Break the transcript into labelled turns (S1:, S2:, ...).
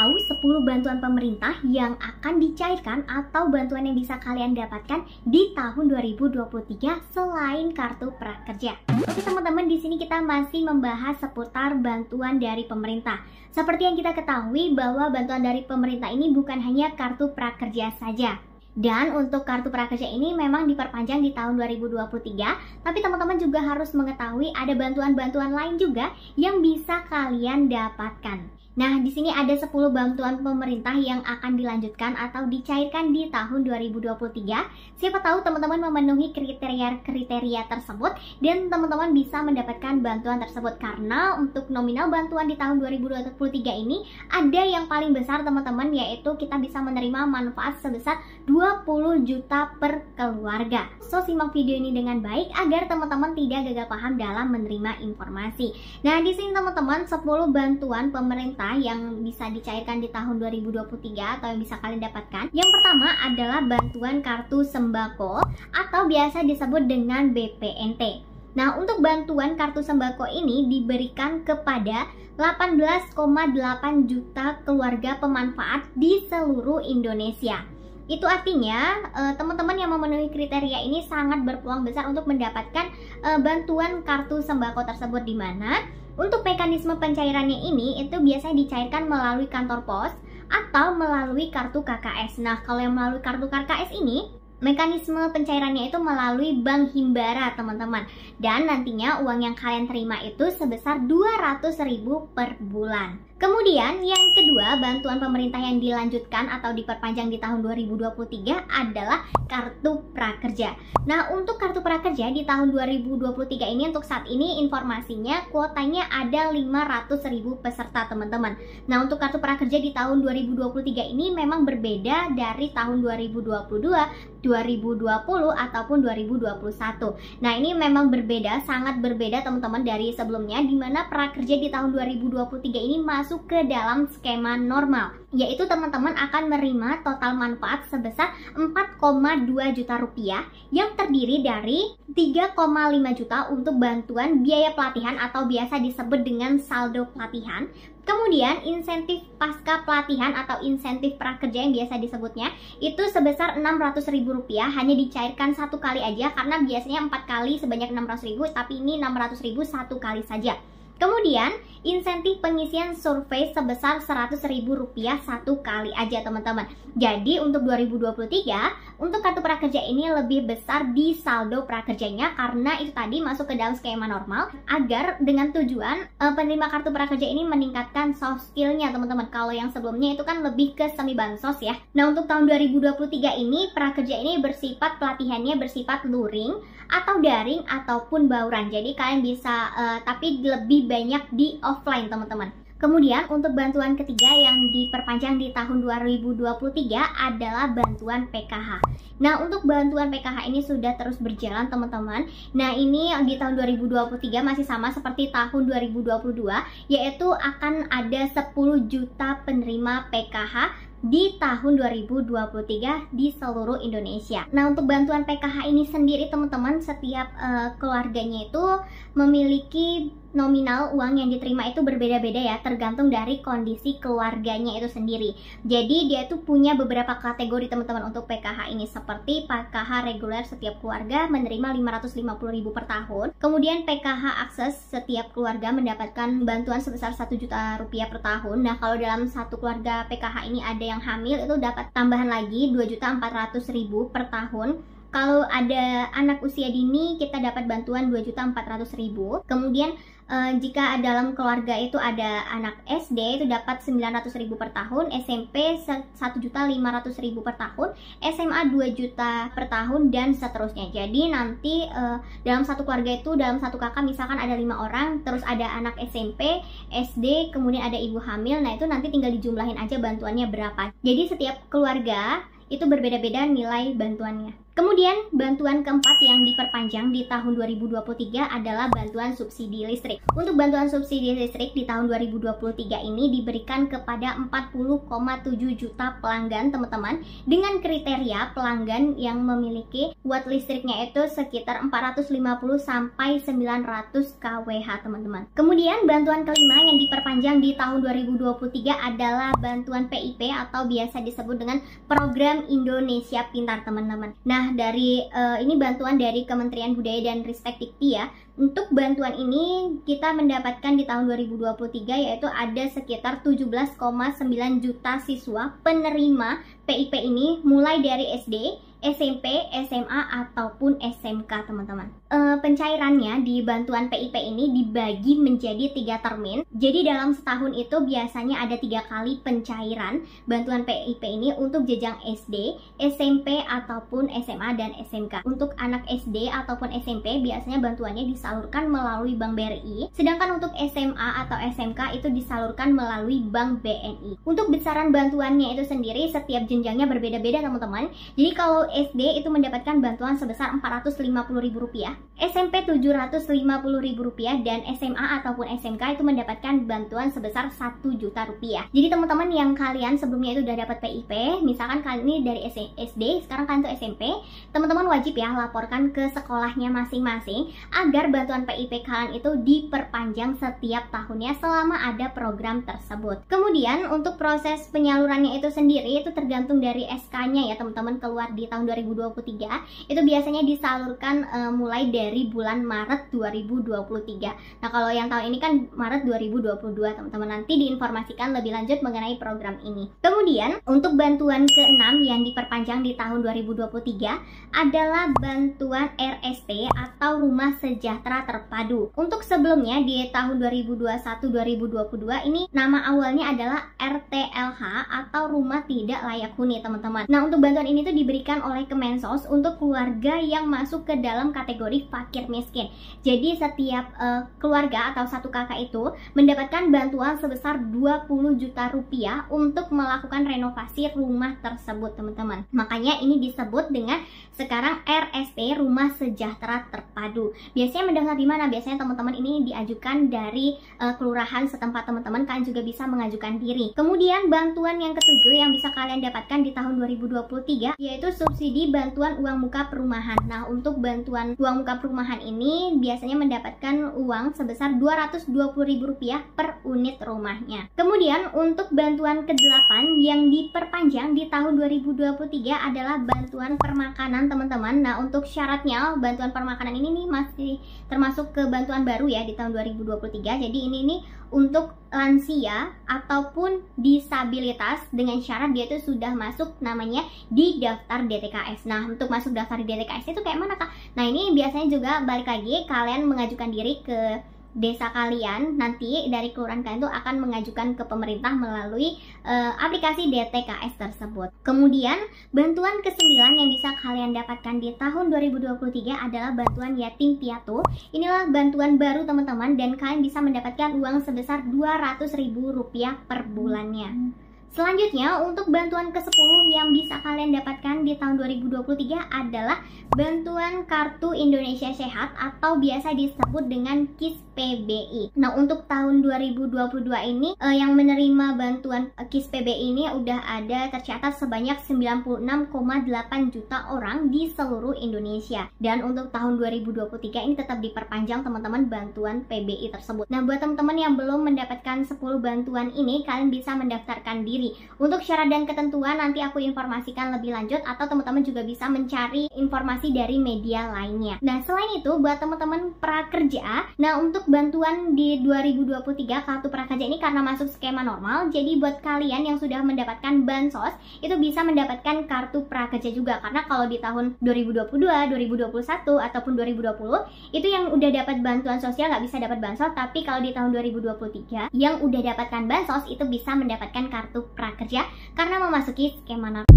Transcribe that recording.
S1: tahu 10 bantuan pemerintah yang akan dicairkan atau bantuan yang bisa kalian dapatkan di tahun 2023 selain kartu prakerja. Oke teman-teman, di sini kita masih membahas seputar bantuan dari pemerintah. Seperti yang kita ketahui bahwa bantuan dari pemerintah ini bukan hanya kartu prakerja saja. Dan untuk kartu prakerja ini memang diperpanjang di tahun 2023, tapi teman-teman juga harus mengetahui ada bantuan-bantuan lain juga yang bisa kalian dapatkan. Nah, di sini ada 10 bantuan pemerintah yang akan dilanjutkan atau dicairkan di tahun 2023. Siapa tahu teman-teman memenuhi kriteria tersebut dan teman-teman bisa mendapatkan bantuan tersebut, karena untuk nominal bantuan di tahun 2023 ini ada yang paling besar teman-teman, yaitu kita bisa menerima manfaat sebesar 20 juta per keluarga. So, simak video ini dengan baik agar teman-teman tidak gagal paham dalam menerima informasi. Nah, di sini teman-teman 10 bantuan pemerintah yang bisa dicairkan di tahun 2023 atau yang bisa kalian dapatkan. Yang pertama adalah bantuan kartu sembako atau biasa disebut dengan BPNT. Nah, untuk bantuan kartu sembako ini diberikan kepada 18,8 juta keluarga pemanfaat di seluruh Indonesia. Itu artinya teman-teman yang memenuhi kriteria ini sangat berpeluang besar untuk mendapatkan bantuan kartu sembako tersebut, di mana untuk mekanisme pencairannya ini itu biasanya dicairkan melalui kantor pos atau melalui kartu KKS. Nah, kalau yang melalui kartu KKS ini, mekanisme pencairannya itu melalui Bank Himbara, teman-teman. Dan nantinya uang yang kalian terima itu sebesar 200.000 per bulan. Kemudian yang kedua, bantuan pemerintah yang dilanjutkan atau diperpanjang di tahun 2023 adalah kartu prakerja. Nah, untuk kartu prakerja di tahun 2023 ini, untuk saat ini informasinya kuotanya ada 500.000 peserta, teman-teman. Nah, untuk kartu prakerja di tahun 2023 ini memang berbeda dari tahun 2022, 2020 ataupun 2021. Nah, ini memang berbeda, sangat berbeda teman-teman dari sebelumnya, di mana prakerja di tahun 2023 ini masuk ke dalam skema normal, yaitu teman-teman akan menerima total manfaat sebesar 4,2 juta rupiah yang terdiri dari 3,5 juta untuk bantuan biaya pelatihan atau biasa disebut dengan saldo pelatihan. Kemudian insentif pasca pelatihan atau insentif prakerja yang biasa disebutnya itu sebesar 600.000 rupiah, hanya dicairkan satu kali aja karena biasanya 4 kali sebanyak 600.000, tapi ini 600.000 satu kali saja. Kemudian insentif pengisian survei sebesar 100.000 rupiah satu kali aja, teman-teman. Jadi untuk 2023 untuk kartu prakerja ini lebih besar di saldo prakerjanya, karena itu tadi masuk ke dalam skema normal, agar dengan tujuan penerima kartu prakerja ini meningkatkan soft skillnya, teman-teman. Kalau yang sebelumnya itu kan lebih ke semi bansos ya. Nah, untuk tahun 2023 ini prakerja ini bersifat pelatihannya bersifat luring atau daring ataupun bauran. Jadi kalian bisa tapi lebih banyak di offline, teman-teman. Kemudian untuk bantuan ketiga yang diperpanjang di tahun 2023 adalah bantuan PKH. Nah, untuk bantuan PKH ini sudah terus berjalan, teman-teman. Nah, ini di tahun 2023 masih sama seperti tahun 2022, yaitu akan ada 10 juta penerima PKH di tahun 2023 di seluruh Indonesia. Nah, untuk bantuan PKH ini sendiri, teman-teman, setiap keluarganya itu memiliki nominal uang yang diterima itu berbeda-beda ya, tergantung dari kondisi keluarganya itu sendiri. Jadi dia itu punya beberapa kategori, teman-teman, untuk PKH ini, seperti PKH reguler setiap keluarga menerima 550.000 per tahun. Kemudian PKH akses, setiap keluarga mendapatkan bantuan sebesar 1 juta rupiah per tahun. Nah, kalau dalam satu keluarga PKH ini ada yang hamil, itu dapat tambahan lagi 2.400.000 per tahun. Kalau ada anak usia dini, kita dapat bantuan 2.400.000. Kemudian jika dalam keluarga itu ada anak SD, itu dapat 900.000 per tahun, SMP 1.500.000 per tahun, SMA 2 juta per tahun, dan seterusnya. Jadi nanti dalam satu keluarga itu, dalam satu kakak misalkan ada 5 orang, terus ada anak SMP, SD, kemudian ada ibu hamil. Nah, itu nanti tinggal dijumlahin aja bantuannya berapa. Jadi setiap keluarga itu berbeda-beda nilai bantuannya. Kemudian bantuan keempat yang diperpanjang di tahun 2023 adalah bantuan subsidi listrik. Untuk bantuan subsidi listrik di tahun 2023 ini diberikan kepada 40,7 juta pelanggan teman-teman, dengan kriteria pelanggan yang memiliki watt listriknya itu sekitar 450 sampai 900 kWh teman-teman. Kemudian bantuan kelima yang diperpanjang di tahun 2023 adalah bantuan PIP atau biasa disebut dengan Program Indonesia Pintar teman-teman. Nah, dari ini bantuan dari Kementerian Budaya dan Ristek Dikti ya. Untuk bantuan ini kita mendapatkan di tahun 2023 yaitu ada sekitar 17,9 juta siswa penerima PIP ini mulai dari SD, SMP, SMA ataupun SMK teman-teman. Pencairannya di bantuan PIP ini dibagi menjadi 3 termin. Jadi dalam setahun itu biasanya ada 3 kali pencairan bantuan PIP ini untuk jenjang SD, SMP ataupun SMA dan SMK. Untuk anak SD ataupun SMP biasanya bantuannya disalurkan melalui Bank BRI, sedangkan untuk SMA atau SMK itu disalurkan melalui Bank BNI. Untuk besaran bantuannya itu sendiri setiap jenjangnya berbeda-beda teman-teman. Jadi kalau SD itu mendapatkan bantuan sebesar Rp450.000, SMP Rp750.000, dan SMA ataupun SMK itu mendapatkan bantuan sebesar Rp1 juta. Jadi teman-teman yang kalian sebelumnya itu udah dapat PIP, misalkan kalian ini dari SD, sekarang kalian tuh SMP, teman-teman wajib ya laporkan ke sekolahnya masing-masing agar bantuan PIP kalian itu diperpanjang setiap tahunnya selama ada program tersebut. Kemudian untuk proses penyalurannya itu sendiri itu tergantung dari SK-nya ya teman-teman, keluar di tahun 2023 itu biasanya disalurkan mulai dari bulan Maret 2023. Nah kalau yang tahun ini kan Maret 2022 teman-teman, nanti diinformasikan lebih lanjut mengenai program ini. Kemudian untuk bantuan ke-6 yang diperpanjang di tahun 2023 adalah bantuan RST atau Rumah Sejahtera Terpadu. Untuk sebelumnya di tahun 2021-2022 ini nama awalnya adalah RTLH atau Rumah Tidak Layak Huni teman-teman. Nah untuk bantuan ini tuh diberikan oleh Kemensos untuk keluarga yang masuk ke dalam kategori fakir miskin. Jadi setiap keluarga atau satu kakak itu mendapatkan bantuan sebesar Rp20 juta untuk melakukan renovasi rumah tersebut teman-teman. Makanya ini disebut dengan sekarang RST Rumah Sejahtera Terpadu. Biasanya mendengar di mana? Biasanya teman-teman ini diajukan dari kelurahan setempat teman-teman. Kalian juga bisa mengajukan diri. Kemudian bantuan yang ketujuh yang bisa kalian dapatkan di tahun 2023 yaitu subsidi bantuan uang muka perumahan. Nah untuk bantuan uang muka perumahan ini biasanya mendapatkan uang sebesar Rp220.000 per unit rumahnya. Kemudian untuk bantuan ke-8 yang diperpanjang di tahun 2023 adalah bantuan permakanan teman-teman. Nah untuk syaratnya bantuan permakanan ini nih masih termasuk ke bantuan baru ya di tahun 2023. Jadi ini nih untuk lansia ataupun disabilitas dengan syarat dia itu sudah masuk namanya di daftar DTKS. Nah untuk masuk daftar di DTKS itu kayak mana kak? Nah ini biasanya juga balik lagi kalian mengajukan diri ke desa kalian, nanti dari kelurahan kalian itu akan mengajukan ke pemerintah melalui aplikasi DTKS tersebut. Kemudian bantuan ke-9 yang bisa kalian dapatkan di tahun 2023 adalah bantuan yatim piatu. Inilah bantuan baru teman-teman dan kalian bisa mendapatkan uang sebesar Rp200.000 per bulannya. Selanjutnya untuk bantuan ke-10 yang bisa kalian dapatkan di tahun 2023 adalah bantuan Kartu Indonesia Sehat atau biasa disebut dengan KIS PBI. Nah untuk tahun 2022 ini yang menerima bantuan KIS PBI ini udah ada tercatat sebanyak 96,8 juta orang di seluruh Indonesia. Dan untuk tahun 2023 ini tetap diperpanjang teman-teman bantuan PBI tersebut. Nah buat teman-teman yang belum mendapatkan 10 bantuan ini kalian bisa mendaftarkan diri. Untuk syarat dan ketentuan nanti aku informasikan lebih lanjut atau teman-teman juga bisa mencari informasi dari media lainnya. Nah selain itu buat teman-teman prakerja, nah untuk bantuan di 2023 kartu prakerja ini karena masuk skema normal, jadi buat kalian yang sudah mendapatkan bansos itu bisa mendapatkan kartu prakerja juga. Karena kalau di tahun 2022, 2021 ataupun 2020 itu yang udah dapat bantuan sosial nggak bisa dapat bansos, tapi kalau di tahun 2023 yang udah dapatkan bansos itu bisa mendapatkan kartu prakerja karena memasuki skema normal.